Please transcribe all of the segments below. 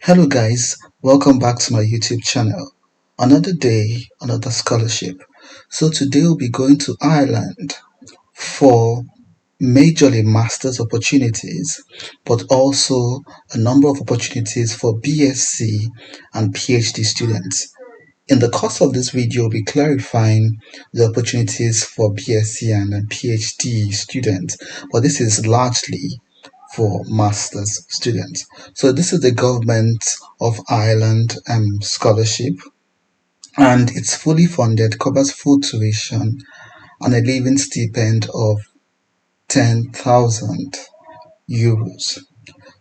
Hello guys, welcome back to my YouTube channel. Another day, another scholarship. So today we'll be going to Ireland for majorly master's opportunities, but also a number of opportunities for BSc and PhD students. In the course of this video, we'll be clarifying the opportunities for BSc and PhD students, but this is largely for master's students. So this is the Government of Ireland scholarship, and it's fully funded, covers full tuition and a living stipend of 10,000 euros.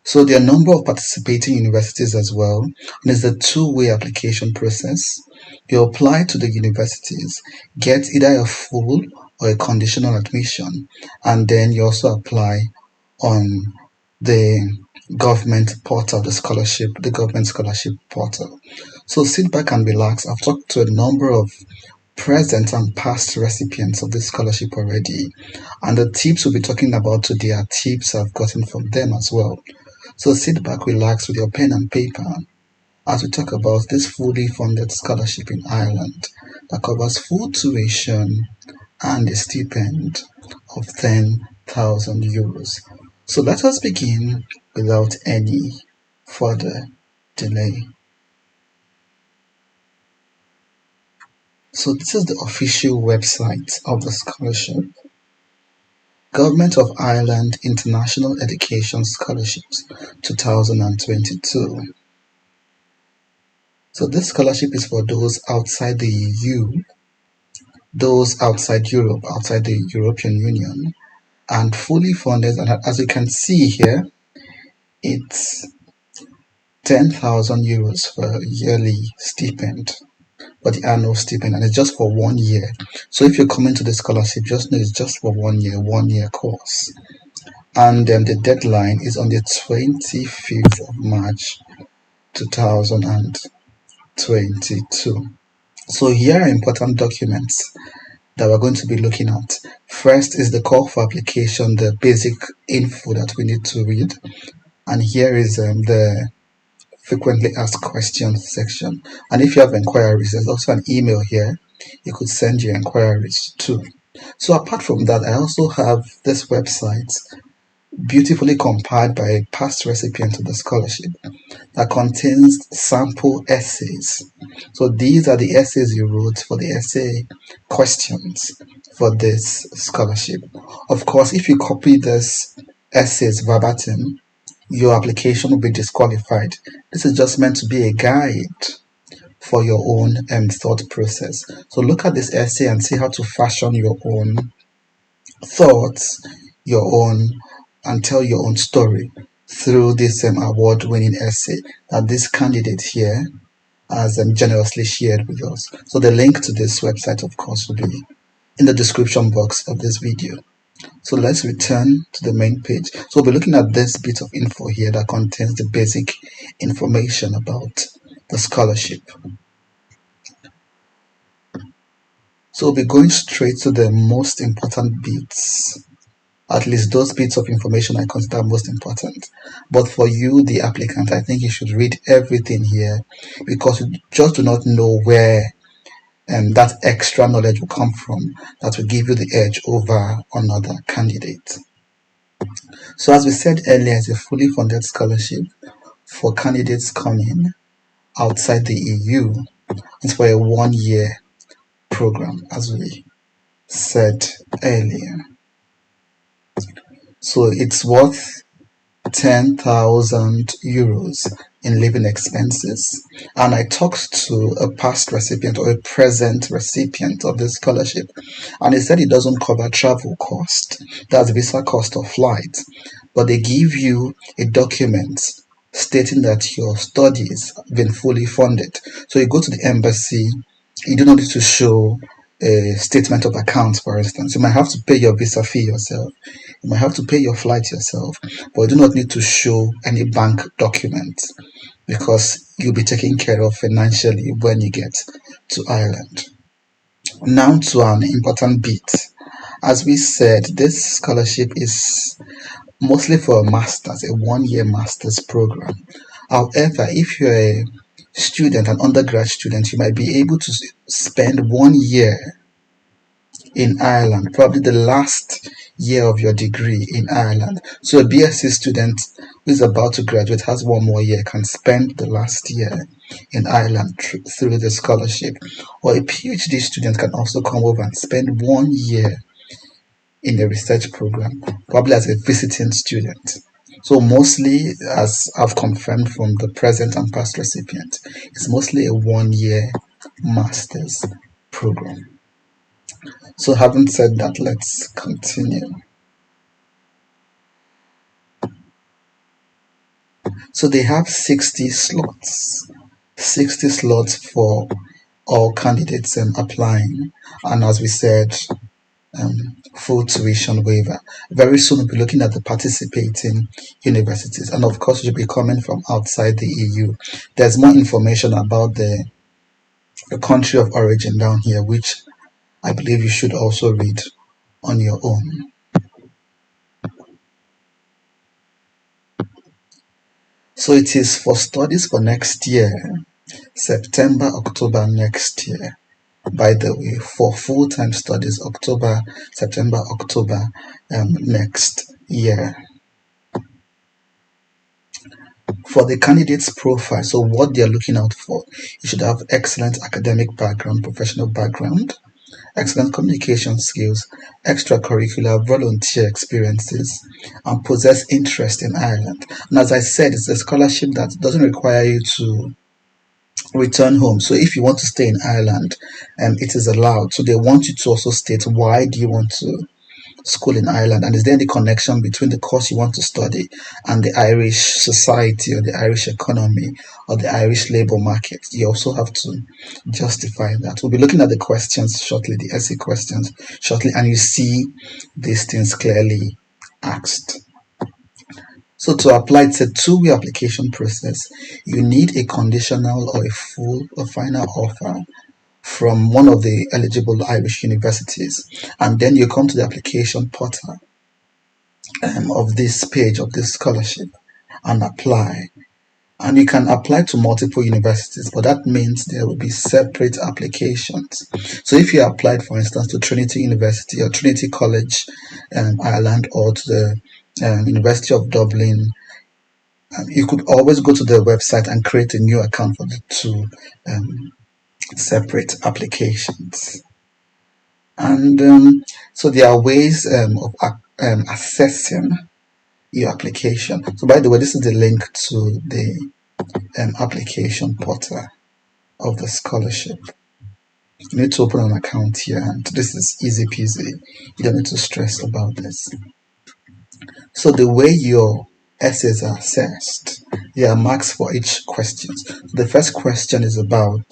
So there are a number of participating universities as well, and it's a two-way application process. You apply to the universities, get either a full or a conditional admission, and then you also apply on the government portal, the government scholarship portal. So sit back and relax. I've talked to a number of present and past recipients of this scholarship already, and the tips we'll be talking about today are tips I've gotten from them as well. So sit back, relax with your pen and paper as we talk about this fully funded scholarship in Ireland that covers full tuition and a stipend of 10,000 euros. So let us begin without any further delay. So this is the official website of the scholarship. Government of Ireland International Education Scholarships 2022. So this scholarship is for those outside the EU, those outside Europe, outside the European Union, and fully funded. And as you can see here, it's 10,000 euros for a yearly stipend, but the annual stipend, and it's just for 1 year. So if you're coming to the scholarship, just know it's just for 1 year course. And the deadline is on the 25th of March 2022. So here are important documents that we're going to be looking at. First is the call for application, the basic info that we need to read. And here is the frequently asked questions section. And if you have inquiries, there's also an email here. You could send your inquiries to. So apart from that, I also have this website beautifully compiled by a past recipient of the scholarship that contains sample essays. So these are the essays you wrote for the essay questions for this scholarship. Of course, if you copy this essays verbatim, your application will be disqualified. This is just meant to be a guide for your own thought process. So look at this essay and see how to fashion your own thoughts, and tell your own story through this award-winning essay that this candidate here has generously shared with us. So the link to this website, of course, will be in the description box of this video. So let's return to the main page. So we'll be looking at this bit of info here that contains the basic information about the scholarship. So we'll be going straight to the most important bits. At least those bits of information I consider most important. But for you, the applicant, I think you should read everything here because you just do not know where that extra knowledge will come from that will give you the edge over another candidate. So as we said earlier, it's a fully funded scholarship for candidates coming outside the EU. It's for a 1 year program, as we said earlier. So it's worth 10,000 euros in living expenses. And I talked to a past recipient or a present recipient of this scholarship, and he said it doesn't cover travel cost, that's visa cost of flight, but they give you a document stating that your studies have been fully funded. So you go to the embassy, you do not need to show a statement of accounts, for instance. You might have to pay your visa fee yourself. You might have to pay your flight yourself, but you do not need to show any bank documents because you'll be taken care of financially when you get to Ireland. Now to an important bit. As we said, this scholarship is mostly for a master's, a 1 year master's program. However, if you're a student, an undergrad student, you might be able to spend 1 year in Ireland, probably the last year of your degree in Ireland. So a BSc student who is about to graduate has 1 more year, can spend the last year in Ireland through the scholarship. Or a PhD student can also come over and spend 1 year in a research program, probably as a visiting student. So mostly, as I've confirmed from the present and past recipient, it's mostly a 1 year master's program. So having said that, let's continue. So they have 60 slots, 60 slots for all candidates applying. And as we said, full tuition waiver. Very soon we'll be looking at the participating universities. And of course, you'll be coming from outside the EU. There's more information about the country of origin down here, which I believe you should also read on your own. So it is for studies for next year, September, October next year. By the way, for full-time studies, October, September, October next year. For the candidate's profile, so what they're looking out for, you should have excellent academic background, professional background, excellent communication skills, extracurricular volunteer experiences, and possess interest in Ireland. And as I said, it's a scholarship that doesn't require you to return home. So if you want to stay in Ireland, it is allowed. So they want you to also state why do you want to school in Ireland, and is there any connection between the course you want to study and the Irish society or the Irish economy or the Irish labor market. You also have to justify that. We'll be looking at the questions shortly, the essay questions shortly, and you see these things clearly asked. So to apply, it's a two-way application process. You need a conditional or a full or final offer from one of the eligible Irish universities, and then you come to the application portal of this page of this scholarship and apply. And you can apply to multiple universities, but that means there will be separate applications. So if you applied, for instance, to Trinity University or Trinity College Ireland, or to the University of Dublin, you could always go to the website and create a new account for the two separate applications. And so there are ways of assessing your application. So by the way, this is the link to the application portal of the scholarship. You need to open an account here, and this is easy peasy. You don't need to stress about this. So the way your essays are assessed, there are marks for each question. The first question is about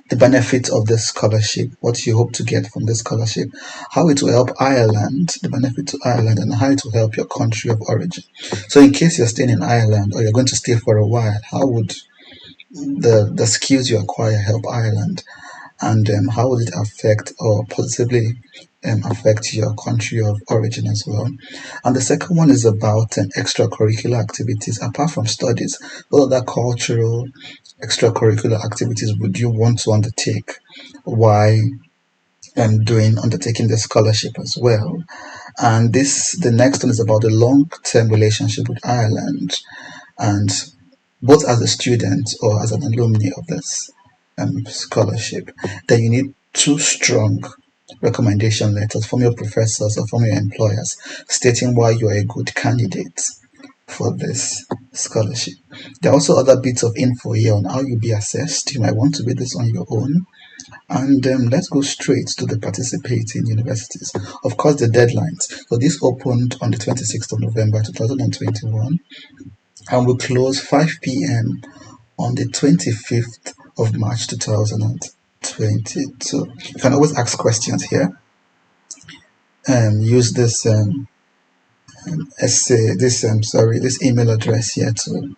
the benefit of the scholarship, what you hope to get from the scholarship, how it will help Ireland, the benefit to Ireland, and how it will help your country of origin. So in case you're staying in Ireland or you're going to stay for a while, how would the skills you acquire help Ireland? And how will it affect or positively affect your country of origin as well? And the second one is about extracurricular activities. Apart from studies, what other cultural extracurricular activities would you want to undertake while undertaking the scholarship as well? And the next one is about the long-term relationship with Ireland, and both as a student or as an alumni of this scholarship, then you need two strong recommendation letters from your professors or from your employers stating why you are a good candidate for this scholarship. There are also other bits of info here on how you'll be assessed. You might want to read this on your own. And let's go straight to the participating universities. Of course, the deadlines. So this opened on the 26th of November 2021 and will close 5 p.m. on the 25th of March 2022. You can always ask questions here. Use this this email address here to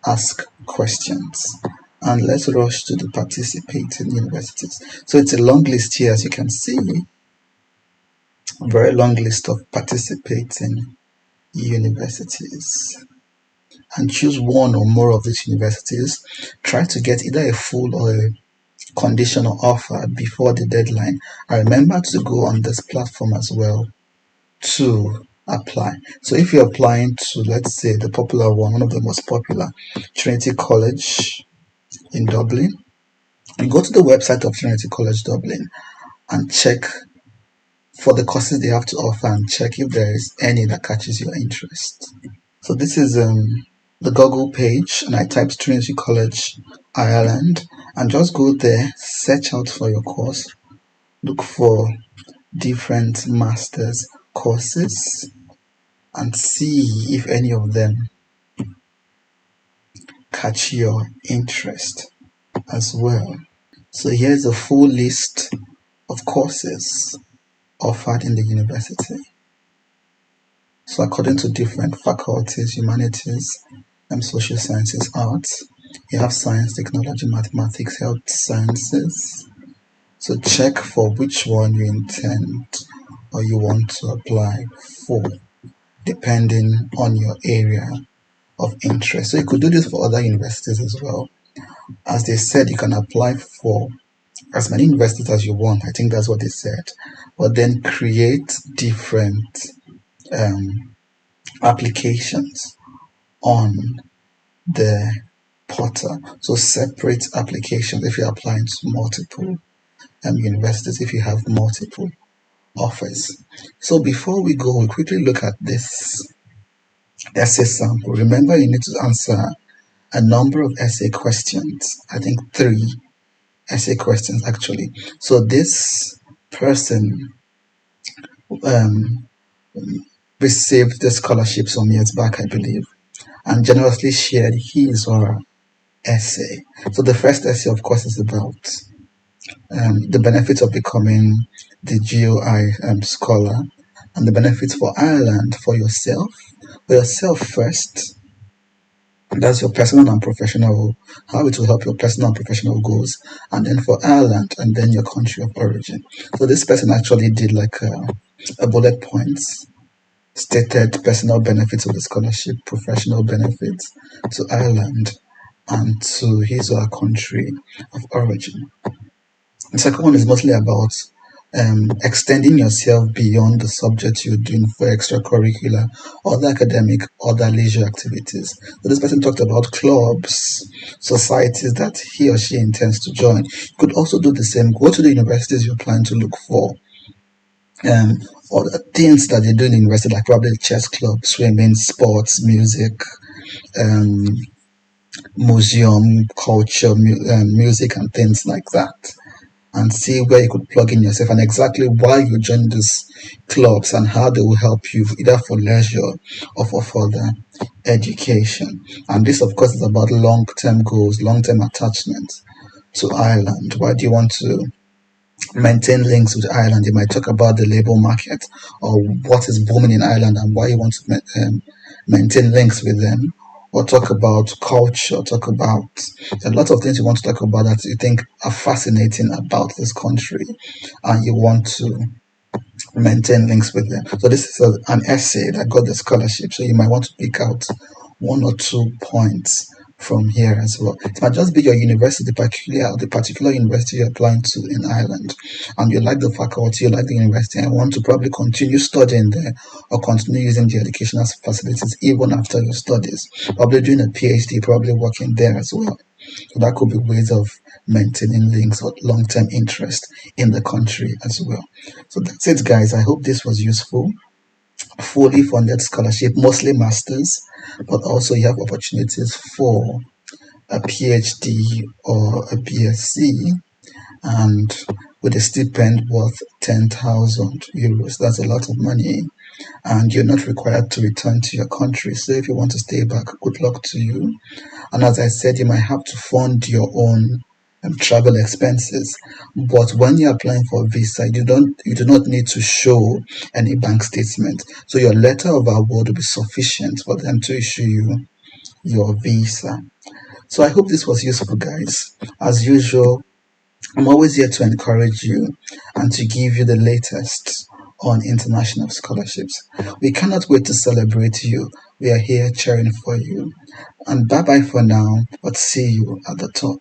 ask questions. And let's rush to the participating universities. So it's a long list here, as you can see, a very long list of participating universities. and choose one or more of these universities. Try to get either a full or a conditional offer before the deadline. And remember to go on this platform as well to apply. So if you're applying to, let's say, the popular one of the most popular, Trinity College in Dublin, you go to the website of Trinity College Dublin and check for the courses they have to offer and check if there is any that catches your interest. So this is the Google page, and I typed Trinity College Ireland, and just go there, search out for your course, look for different masters courses, and see if any of them catch your interest as well. So here's a full list of courses offered in the university. So according to different faculties, humanities, social sciences, arts, you have science, technology, mathematics, health sciences. So check for which one you intend or you want to apply for, depending on your area of interest. So you could do this for other universities as well. As they said, you can apply for as many universities as you want. I think that's what they said. But then create different applications on the portal. So separate applications if you're applying to multiple universities, if you have multiple offers. So before we go, we quickly look at this essay sample. Remember, you need to answer a number of essay questions. I think 3 essay questions actually. So this person received the scholarship some years back, I believe, and generously shared his or her essay. So the first essay, of course, is about the benefits of becoming the GOI scholar, and the benefits for Ireland for yourself first. That's your personal and professional, how it will help your personal and professional goals, and then for Ireland, and then your country of origin. So this person actually did like a bullet points, stated personal benefits of the scholarship, professional benefits to Ireland, and to his or her country of origin. The second one is mostly about extending yourself beyond the subject you're doing for extracurricular, other academic, other leisure activities. So this person talked about clubs, societies that he or she intends to join. You could also do the same. Go to the universities you're planning to look for. Or the things that they do in university, like probably chess club, swimming, sports, music, museum, culture, music, and things like that, and see where you could plug in yourself and exactly why you join these clubs and how they will help you either for leisure or for further education. And this, of course, is about long-term goals, long-term attachment to Ireland. Why do you want to maintain links with Ireland? You might talk about the labor market or what is booming in Ireland and why you want to maintain links with them, or talk about culture, talk about a lot of things you want to talk about that you think are fascinating about this country and you want to maintain links with them. So this is an essay that got the scholarship, so you might want to pick out 1 or 2 points from here as well. It might just be your university, particularly the particular university you're applying to in Ireland, and you like the faculty, you like the university, and want to probably continue studying there or continue using the educational facilities even after your studies. Probably doing a PhD, probably working there as well. So that could be ways of maintaining links or long-term interest in the country as well. So that's it, guys. I hope this was useful. Fully funded scholarship, mostly masters, but also you have opportunities for a PhD or a BSc, and with a stipend worth 10,000 euros. That's a lot of money, and you're not required to return to your country. So if you want to stay back, good luck to you. And as I said, you might have to fund your own travel expenses, but when you're applying for a visa, you do not need to show any bank statement. So your letter of award will be sufficient for them to issue you your visa. So I hope this was useful, guys. As usual, I'm always here to encourage you and to give you the latest on international scholarships. We cannot wait to celebrate you We are here cheering for you. And bye bye for now, but see you at the top.